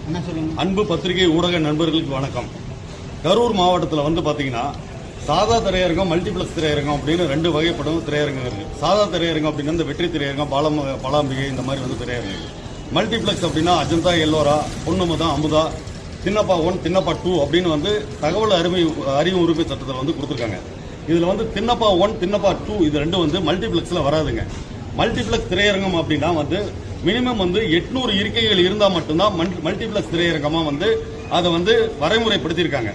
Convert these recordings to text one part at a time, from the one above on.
அன்பு பத்திரிகை ஊடக நண்பர்களுக்கு வணக்கம். கரூர் மாவட்டத்தில் வந்து பார்த்தீங்கன்னா சாதா திரையரங்கம், மல்டிபிளக்ஸ் திரையரங்கம் அப்படின்னு ரெண்டு வகைப்படும் திரையரங்கம் இருக்கு. சாதா திரையரங்கம் அப்படின்னா இந்த வெற்றி திரையரங்கம், பாலாம்பிகை இந்த மாதிரி வந்து திரையரங்கம். மல்டிபிளக்ஸ் அப்படின்னா அஜந்தா, எல்லோரா, பொன்னுமுதா, அமுதா, தின்னப்பா 1, தின்னப்பா 2 அப்படின்னு வந்து தகவல் அறிவு உரிமை சட்டத்தில் வந்து கொடுத்துருக்காங்க. இதில் வந்து தின்னப்பா 1, தின்னப்பா 2 இது ரெண்டும் வந்து மல்டிபிளக்ஸில் வராதுங்க. மல்டிபிளக்ஸ் திரையரங்கம் அப்படின்னா வந்து மினிமம் வந்து 800 இருக்கைகள் இருந்தால் மட்டும்தான் மல்டிபிளக்ஸ் திரையரங்கமாக வந்து அதை வந்து வரைமுறைப்படுத்தியிருக்காங்க.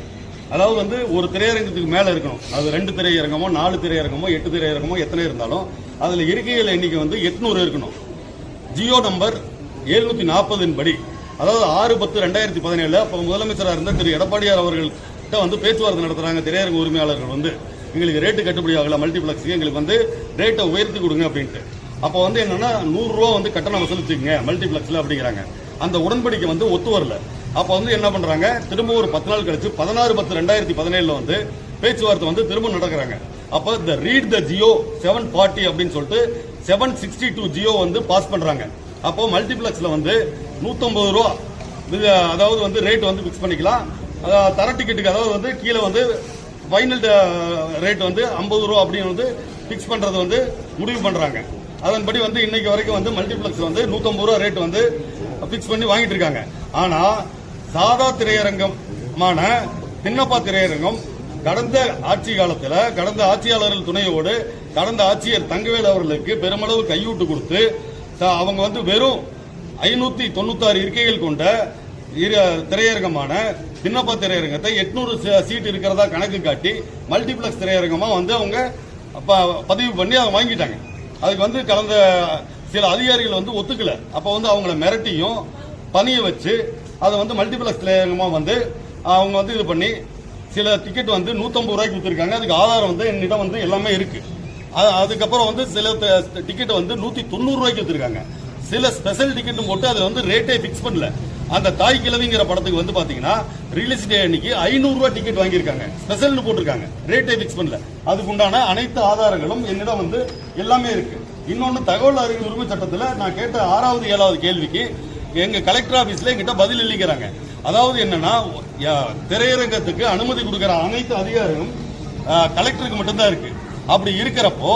அதாவது வந்து ஒரு திரையரங்கத்துக்கு மேலே இருக்கணும். அது 2 திரையரங்கமோ 4 திரையரங்கமோ 8 திரையரங்கமோ எத்தனை இருந்தாலும் அதில் இருக்கைகள் எண்ணிக்கை வந்து 800 இருக்கணும். ஜியோ நம்பர் 740 படி, அதாவது 6/10/2017 அப்போ முதலமைச்சராக இருந்த திரு எடப்பாடியார் அவர்கள்ட்ட வந்து பேச்சுவார்த்தை நடத்துறாங்க. திரையரங்க உரிமையாளர்கள் வந்து எங்களுக்கு ரேட்டு கட்டுப்படி ஆகல, மல்டிபிளக்ஸுக்கு எங்களுக்கு வந்து ரேட்டை உயர்த்தி கொடுங்க அப்படின்ட்டு. அப்போ வந்து என்னன்னா 100 ரூபா வந்து கட்டணம் வசூலிச்சுங்க மல்டிபிளக்ஸ்ல அப்படிங்கிறாங்க. அந்த உடன்படிக்கை வந்து ஒத்து வரல. அப்போ வந்து என்ன பண்றாங்க, திரும்ப ஒரு 10 நாள் கழிச்சு 16/10/2017 வந்து பேச்சுவார்த்தை வந்து திரும்ப நடக்கிறாங்க. அப்போ இந்த ரீட் த ஜியோ 740 அப்படின்னு சொல்லிட்டு 762 ஜியோ வந்து பாஸ் பண்றாங்க. அப்போ மல்டிபிளக்ஸ்ல வந்து 150 ரூபா அதாவது வந்து ரேட் வந்து பிக்ஸ் பண்ணிக்கலாம். தர டிக்கெட்டுக்கு அதாவது வந்து கீழே வந்து ஃபைனல் ரேட் வந்து 50 ரூபா அப்படின்னு வந்து பிக்ஸ் பண்றது வந்து முடிவு பண்றாங்க. அதன்படி வந்து இன்னைக்கு வரைக்கும் வந்து மல்டிபிளக்ஸ் வந்து 150 ரூபா ரேட் வந்து பிக்ஸ் பண்ணி வாங்கிட்டு இருக்காங்க. ஆனா சாதா திரையரங்கமான தின்னப்பா திரையரங்கம் கடந்த ஆட்சி காலத்தில் கடந்த ஆட்சியாளர்கள் துணையோடு கடந்த ஆட்சியர் தங்கவேல் அவர்களுக்கு பெருமளவு கையூட்டு கொடுத்து அவங்க வந்து வெறும் 596 இருக்கைகள் கொண்ட திரையரங்கமான தின்னப்பா திரையரங்கத்தை 800 சீட் இருக்கிறதா கணக்கு காட்டி மல்டிபிளக்ஸ் திரையரங்கமா வந்து அவங்க பதிவு பண்ணி அதை வாங்கிட்டாங்க. அதுக்கு வந்து கடந்த சில அதிகாரிகள் வந்து ஒத்துக்கல. அப்ப வந்து அவங்கள மிரட்டியும் பணிய வச்சு அதை வந்து மல்டிபிளக்ஸ் திரையரங்கமா வந்து அவங்க வந்து இது பண்ணி சில டிக்கெட் வந்து 150 ரூபாய்க்கு வித்துருக்காங்க. அதுக்கு ஆதாரம் வந்து என்னிடம் வந்து எல்லாமே இருக்கு. அதுக்கப்புறம் வந்து சில டிக்கெட் வந்து 190 ரூபாய்க்கு வித்துருக்காங்க. சில ஸ்பெஷல் டிக்கெட்டும் போட்டு அதுல வந்து ரேட்டே பிக்ஸ் பண்ணல. அந்த தாய் கிழவிங்கிற படத்துக்கு வந்து பாத்தீங்கன்னா ரிலீஸ் டே அன்னைக்கு 500 ரூபாய் டிக்கெட் வாங்கியிருக்காங்க, ஸ்பெஷல்னு போட்டிருக்காங்க, ரேட்டே பிக்ஸ் பண்ணல. அதுக்கு உண்டான அனைத்து ஆதாரங்களும் என்னிடம் வந்து எல்லாமே இருக்கு. இன்னொன்னு தகவல் அறிவு உரிமை சட்டத்தில் நான் கேட்ட 6வது 7வது கேள்விக்கு எங்க கலெக்டர் ஆபீஸ்ல எங்கிட்ட பதில் இல்லைங்கிறாங்க. அதாவது என்னன்னா திரையரங்கத்துக்கு அனுமதி கொடுக்கிற அனைத்து அதிகாரங்களும் கலெக்டருக்கு மட்டும்தான் இருக்கு. அப்படி இருக்கிறப்போ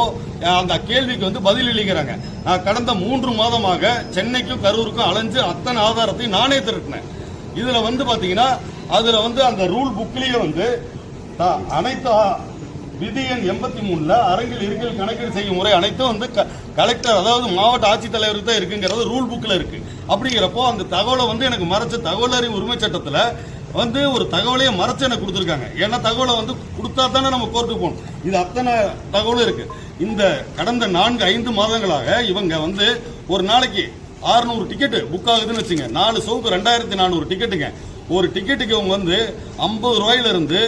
அந்த கேள்விக்கு வந்து பதில் இல்லைங்கிறாங்க. நான் கடந்த 3 மாதமாக சென்னைக்கும் கரூருக்கும் அலைஞ்சு அத்தனை ஆதாரத்தையும் நானே திரட்டினேன். இதுல வந்து பாத்தீங்கன்னா அதுல வந்து அந்த ரூல் புக்லயே வந்து அனைத்து விதி எண் 83 அரங்கில் இருக்கையில் கணக்கீடு செய்யும் முறை அனைத்தும் வந்து கலெக்டர் அதாவது மாவட்ட ஆட்சித்தலைவருக்கு தான் இருக்குங்கிறது ரூல் புக்ல இருக்கு. அப்படிங்கிறப்போ அந்த தகவலை வந்து எனக்கு மறைச்ச தகவல் அறிவு உரிமை சட்டத்தில் வந்து ஒரு தகவலையே மறைச்சு எனக்கு கொடுத்துருக்காங்க. ஏன்னா தகவலை வந்து கொடுத்தா தானே நம்ம கோர்ட்டுக்கு போகணும். இது அத்தனை தகவலும் இருக்கு. இந்த கடந்த 4-5 மாதங்களாக இவங்க வந்து ஒரு நாளைக்கு 600 டிக்கெட் புக் ஆகுதுன்னு வச்சுங்க. 4 ஷோக்கு 2400 டிக்கெட்டுங்க. ஒரு டிக்கெட்டுக்கு இவங்க வந்து 50 ரூபாயில இருந்து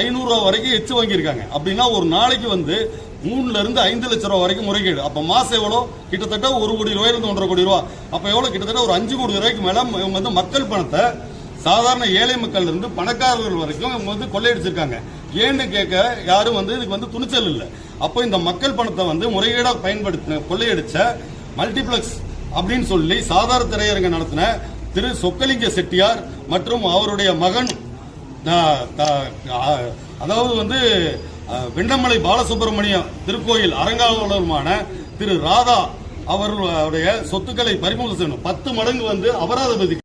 500 ரூபாய் வரைக்கும் எச்சு வாங்கியிருக்காங்க. அப்படின்னா ஒரு நாளைக்கு வந்து 3 இருந்து 5 லட்சம் ரூபாய் வரைக்கும் முறைகேடு. அப்ப மாசம் எவ்வளோ, கிட்டத்தட்ட 1 கோடி ரூபாயிலிருந்து 1.5 கோடி ரூபாய். அப்ப எவ்வளவு, கிட்டத்தட்ட ஒரு 5 கோடி ரூபாய்க்கு மேல இவங்க வந்து மக்கள் பணத்தை சாதாரண ஏழை மக்கள் இருந்து பணக்காரர்கள் வரைக்கும் இவங்க வந்து கொள்ளையடிச்சிருக்காங்க. ஏன்னு கேட்க யாரும் வந்து இதுக்கு வந்து துணிச்சல் இல்லை. அப்போ இந்த மக்கள் பணத்தை வந்து முறைகேடா பயன்படுத்தின கொள்ளையடிச்ச மல்டிபிளக்ஸ் அப்படின்னு சொல்லி சாதாரண திரையரங்க நடத்தின திரு சொக்கலிங்க செட்டியார் மற்றும் அவருடைய மகன் அதாவது வந்து வெண்ணமலை பாலசுப்ரமணியம் திருக்கோயில் அரங்காவலருமான திரு ராதா அவர்களுடைய சொத்துக்களை பறிமுதல் செய்யணும். 10 மடங்கு வந்து அபராத விதி